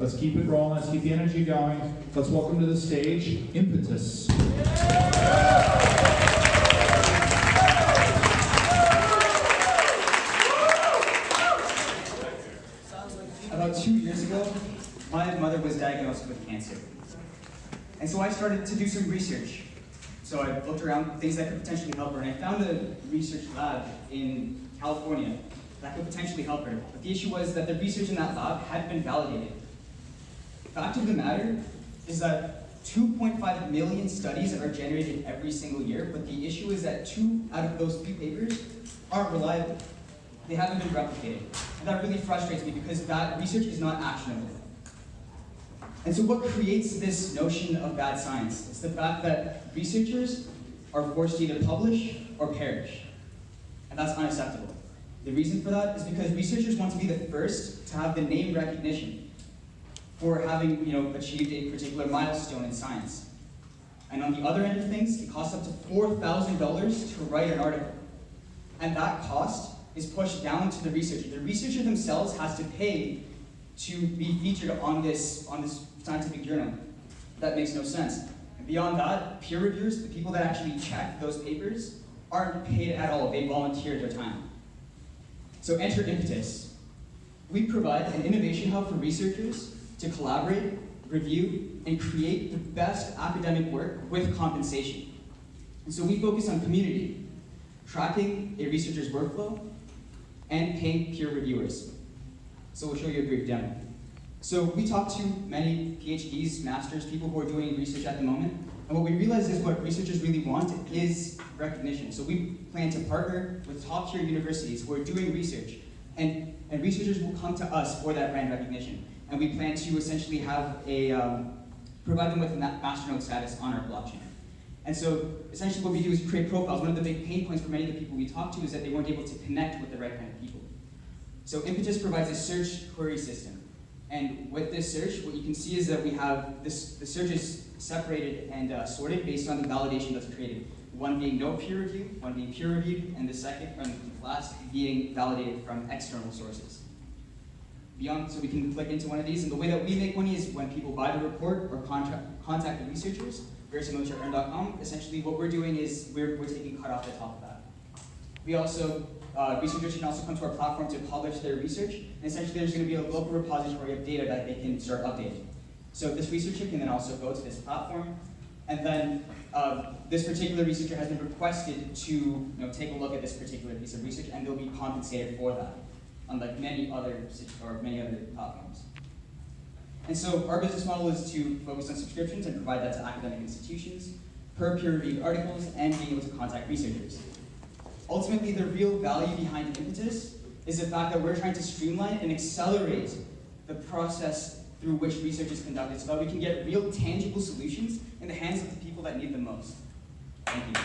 Let's keep it rolling. Let's keep the energy going. Let's welcome to the stage, Impetus. About 2 years ago, my mother was diagnosed with cancer. And so I started to do some research. So I looked around things that could potentially help her, and I found a research lab in California that could potentially help her. But the issue was that the research in that lab had been validated. The fact of the matter is that 2.5 million studies are generated every single year, but the issue is that 2 out of those 3 papers aren't reliable. They haven't been replicated. And that really frustrates me because that research is not actionable. And so what creates this notion of bad science? It's the fact that researchers are forced to either publish or perish. And that's unacceptable. The reason for that is because researchers want to be the first to have the name recognition for having achieved a particular milestone in science. And on the other end of things, it costs up to $4,000 to write an article. And that cost is pushed down to the researcher. The researcher themselves has to pay to be featured on this scientific journal. That makes no sense. And beyond that, peer reviewers, the people that actually check those papers, aren't paid at all. They volunteer their time. So enter Impetus. We provide an innovation hub for researchers to collaborate, review, and create the best academic work with compensation. And so we focus on community, tracking a researcher's workflow, and paying peer reviewers. So we'll show you a brief demo. So we talked to many PhDs, masters, people who are doing research at the moment, and what we realized is what researchers really want is recognition. So we plan to partner with top-tier universities who are doing research, and researchers will come to us for that brand recognition. And we plan to essentially have provide them with a masternode status on our blockchain. And so essentially what we do is create profiles. One of the big pain points for many of the people we talk to is that they weren't able to connect with the right kind of people. So Impetus provides a search query system. And with this search, what you can see is that we have the search is separated and sorted based on the validation that's created. One being no peer review, one being peer reviewed, and the last being validated from external sources. So we can click into one of these, and the way that we make money is when people buy the report or contact the researchers, very similar to earn.com. Essentially what we're doing is we're taking cut off the top of that. We also, researchers can also come to our platform to publish their research, and essentially there's going to be a local repository of data that they can start updating. So this researcher can then also go to this platform, and then this particular researcher has been requested to take a look at this particular piece of research, and they'll be compensated for that, unlike many other platforms. And so our business model is to focus on subscriptions and provide that to academic institutions, per peer-reviewed articles, and being able to contact researchers. Ultimately, the real value behind Impetus is the fact that we're trying to streamline and accelerate the process through which research is conducted so that we can get real tangible solutions in the hands of the people that need them most. Thank you.